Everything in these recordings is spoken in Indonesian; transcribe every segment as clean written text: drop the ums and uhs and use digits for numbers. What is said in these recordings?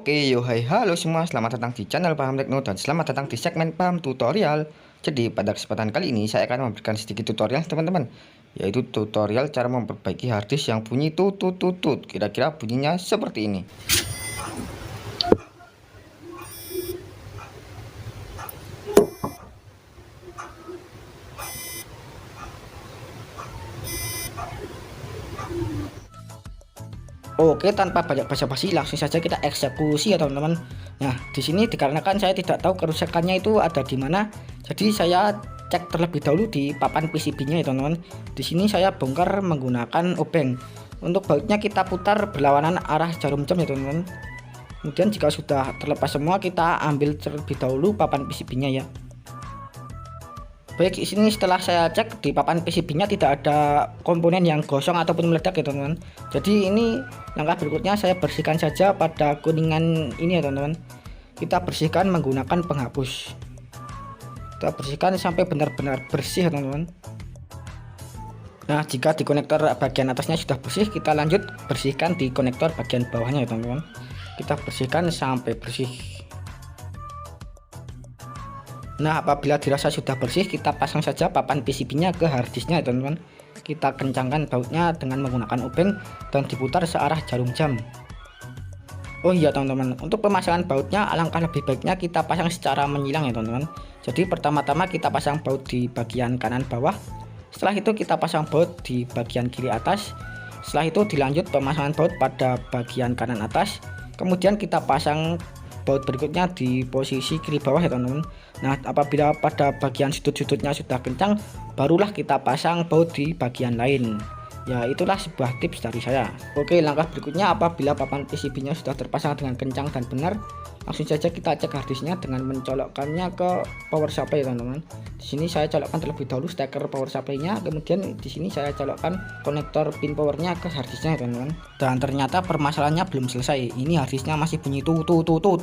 Oke, yo hai halo semua, selamat datang di channel Paham Tekno dan selamat datang di segmen Paham Tutorial. Jadi pada kesempatan kali ini saya akan memberikan sedikit tutorial teman-teman, yaitu tutorial cara memperbaiki harddisk yang bunyi tutut. Kira-kira bunyinya seperti ini. Oke, tanpa banyak basa-basi langsung saja kita eksekusi ya teman-teman. Nah, di sini dikarenakan saya tidak tahu kerusakannya itu ada di mana, jadi saya cek terlebih dahulu di papan PCB-nya ya teman-teman. Di sini saya bongkar menggunakan obeng. Untuk bautnya kita putar berlawanan arah jarum jam ya teman-teman. Kemudian jika sudah terlepas semua, kita ambil terlebih dahulu papan PCB-nya ya. Baik, di sini setelah saya cek di papan PCB-nya tidak ada komponen yang gosong ataupun meledak ya teman-teman. Jadi ini langkah berikutnya saya bersihkan saja pada kuningan ini ya teman-teman. Kita bersihkan menggunakan penghapus. Kita bersihkan sampai benar-benar bersih ya teman-teman. Nah, jika di konektor bagian atasnya sudah bersih, kita lanjut bersihkan di konektor bagian bawahnya ya teman-teman. Kita bersihkan sampai bersih. Nah, apabila dirasa sudah bersih, kita pasang saja papan PCB-nya ke harddisknya ya teman-teman. Kita kencangkan bautnya dengan menggunakan obeng dan diputar searah jarum jam. Oh iya teman-teman, untuk pemasangan bautnya alangkah lebih baiknya kita pasang secara menyilang ya teman-teman. Jadi pertama-tama kita pasang baut di bagian kanan bawah. Setelah itu kita pasang baut di bagian kiri atas. Setelah itu dilanjut pemasangan baut pada bagian kanan atas. Kemudian kita pasang baut berikutnya di posisi kiri bawah ya teman-teman. Nah, apabila pada bagian sudut-sudutnya sudah kencang, barulah kita pasang baut di bagian lain. Ya, itulah sebuah tips dari saya. Oke, langkah berikutnya apabila papan PCB-nya sudah terpasang dengan kencang dan benar, langsung saja kita cek harddisknya dengan mencolokkannya ke power supply ya teman-teman. Di sini saya colokkan terlebih dahulu steker power supply-nya, kemudian di sini saya colokkan konektor pin powernya ke harddisknya ya teman-teman. Dan ternyata permasalahannya belum selesai. Ini harddisknya masih bunyi tutut.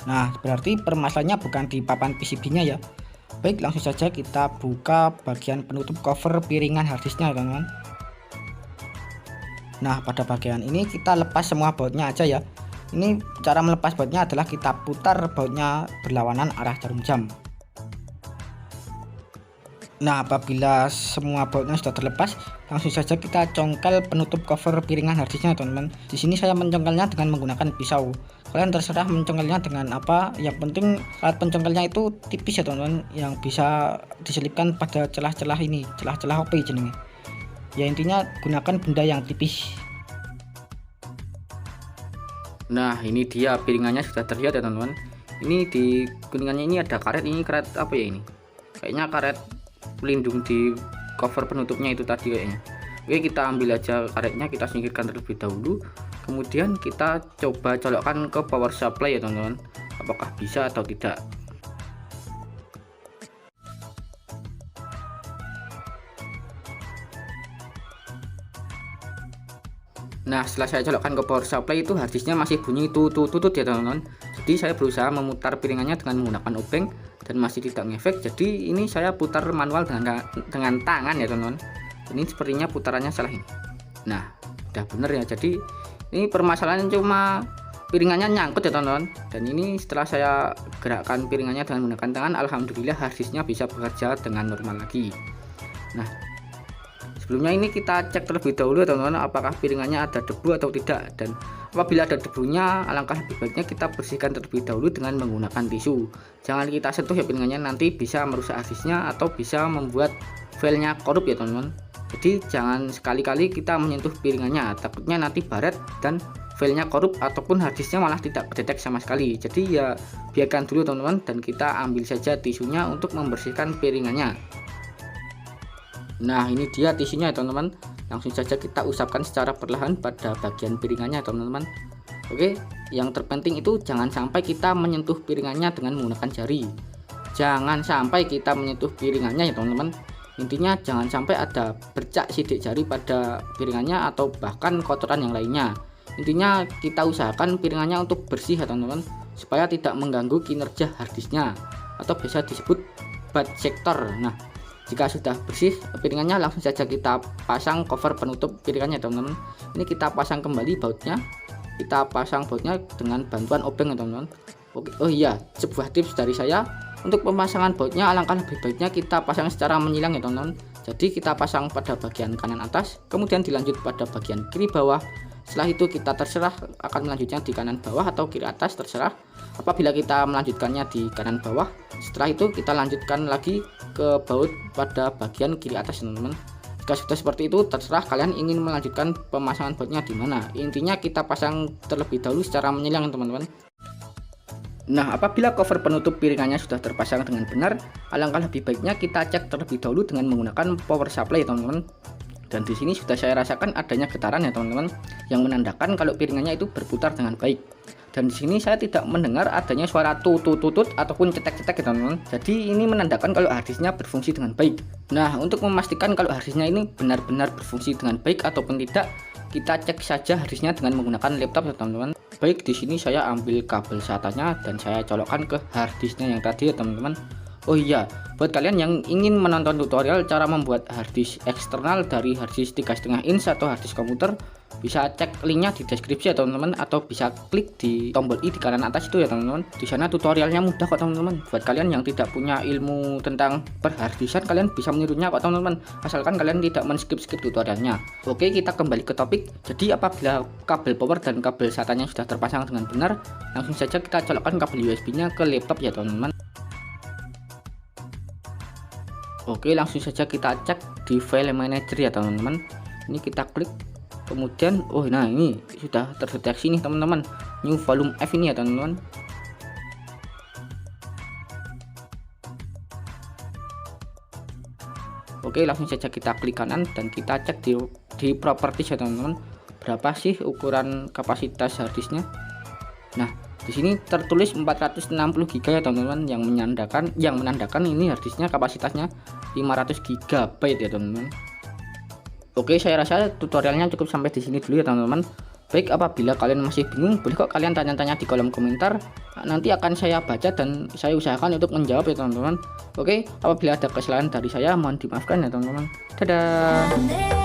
Nah, berarti permasalahannya bukan di papan PCB-nya ya. Baik, langsung saja kita buka bagian penutup cover piringan harddisknya ya teman-teman. Nah, pada bagian ini kita lepas semua bautnya aja ya. Ini cara melepas bautnya adalah kita putar bautnya berlawanan arah jarum jam. Nah, apabila semua bautnya sudah terlepas, langsung saja kita congkel penutup cover piringan harddisknya teman-teman. Di sini saya mencongkelnya dengan menggunakan pisau. Kalian terserah mencongkelnya dengan apa, yang penting alat pencongkelnya itu tipis ya teman-teman, yang bisa diselipkan pada celah-celah ini, celah-celah OP jenenge. Ya, intinya gunakan benda yang tipis. Nah, ini dia piringannya sudah terlihat ya teman-teman. Ini di kuningannya ini ada karet, ini karet apa ya ini? Kayaknya karet pelindung di cover penutupnya itu tadi kayaknya. Oke, kita ambil aja karetnya, kita singkirkan terlebih dahulu. Kemudian kita coba colokkan ke power supply ya teman-teman. Apakah bisa atau tidak? Nah, setelah saya colokkan ke power supply itu harddisknya masih bunyi tutut ya teman-teman. Jadi saya berusaha memutar piringannya dengan menggunakan obeng dan masih tidak ngefek. Jadi ini saya putar manual dengan tangan ya teman-teman. Ini sepertinya putarannya salah ini. Nah, udah bener ya. Jadi ini permasalahannya cuma piringannya nyangkut ya teman-teman. Dan ini setelah saya gerakkan piringannya dengan menggunakan tangan, alhamdulillah harddisknya bisa bekerja dengan normal lagi. Nah, sebelumnya ini kita cek terlebih dahulu teman-teman, apakah piringannya ada debu atau tidak. Dan apabila ada debunya, alangkah lebih baiknya kita bersihkan terlebih dahulu dengan menggunakan tisu. Jangan kita sentuh ya piringannya, nanti bisa merusak harddisknya atau bisa membuat filenya korup ya teman-teman. Jadi jangan sekali-kali kita menyentuh piringannya, takutnya nanti baret dan filenya korup ataupun harddisknya malah tidak kedetek sama sekali. Jadi ya biarkan dulu teman-teman, dan kita ambil saja tisunya untuk membersihkan piringannya. Nah, ini dia tisunya ya teman-teman. Langsung saja kita usapkan secara perlahan pada bagian piringannya teman-teman. Oke, yang terpenting itu jangan sampai kita menyentuh piringannya dengan menggunakan jari. Jangan sampai kita menyentuh piringannya ya teman-teman. Intinya jangan sampai ada bercak sidik jari pada piringannya atau bahkan kotoran yang lainnya. Intinya kita usahakan piringannya untuk bersih ya teman-teman, supaya tidak mengganggu kinerja harddisknya atau bisa disebut bad sector. Nah, jika sudah bersih piringannya, langsung saja kita pasang cover penutup piringannya teman-teman. Ini kita pasang kembali bautnya. kita pasang bautnya dengan bantuan obeng ya teman-teman. Oke, oh iya, sebuah tips dari saya untuk pemasangan bautnya, alangkah lebih baiknya kita pasang secara menyilang ya teman-teman. Jadi kita pasang pada bagian kanan atas, kemudian dilanjut pada bagian kiri bawah. Setelah itu kita terserah akan melanjutnya di kanan bawah atau kiri atas, terserah. Apabila kita melanjutkannya di kanan bawah, setelah itu kita lanjutkan lagi ke baut pada bagian kiri atas teman-teman. Jika sudah seperti itu, terserah kalian ingin melanjutkan pemasangan bautnya di mana. Intinya kita pasang terlebih dahulu secara menyilang teman-teman. Nah, apabila cover penutup piringannya sudah terpasang dengan benar, alangkah lebih baiknya kita cek terlebih dahulu dengan menggunakan power supply teman-teman. Dan di sini sudah saya rasakan adanya getaran ya teman-teman, yang menandakan kalau piringannya itu berputar dengan baik. Dan di sini saya tidak mendengar adanya suara tutut ataupun cetek-cetek ya teman-teman. Jadi ini menandakan kalau harddisknya berfungsi dengan baik. Nah, untuk memastikan kalau harddisknya ini benar-benar berfungsi dengan baik ataupun tidak, kita cek saja harddisknya dengan menggunakan laptop ya teman-teman. Baik, di sini saya ambil kabel SATA-nya dan saya colokkan ke harddisknya yang tadi ya teman-teman. Oh iya, buat kalian yang ingin menonton tutorial cara membuat harddisk eksternal dari harddisk 3,5 inch atau harddisk komputer, bisa cek linknya di deskripsi ya teman-teman, atau bisa klik di tombol i di kanan atas itu ya teman-teman. Di sana tutorialnya mudah kok teman-teman. Buat kalian yang tidak punya ilmu tentang perhardiskan, kalian bisa menirunya kok teman-teman, asalkan kalian tidak men-skip-skip tutorialnya. Oke, kita kembali ke topik. Jadi apabila kabel power dan kabel SATA-nya sudah terpasang dengan benar, langsung saja kita colokkan kabel USB-nya ke laptop ya teman-teman. Oke, langsung saja kita cek di file manager ya teman-teman. Ini kita klik, kemudian nah ini sudah terdeteksi nih teman-teman, new volume F ini ya teman-teman. Oke, langsung saja kita klik kanan dan kita cek di properties ya teman-teman, berapa sih ukuran kapasitas harddisknya. Nah, di sini tertulis 460 GB ya teman-teman, yang menandakan ini harddisknya kapasitasnya 500 GB ya teman-teman. Oke, saya rasa tutorialnya cukup sampai di sini dulu ya teman-teman. Baik, apabila kalian masih bingung, boleh kok kalian tanya-tanya di kolom komentar. Nanti akan saya baca dan saya usahakan untuk menjawab ya teman-teman. Oke, apabila ada kesalahan dari saya mohon dimaafkan ya teman-teman. Dadah.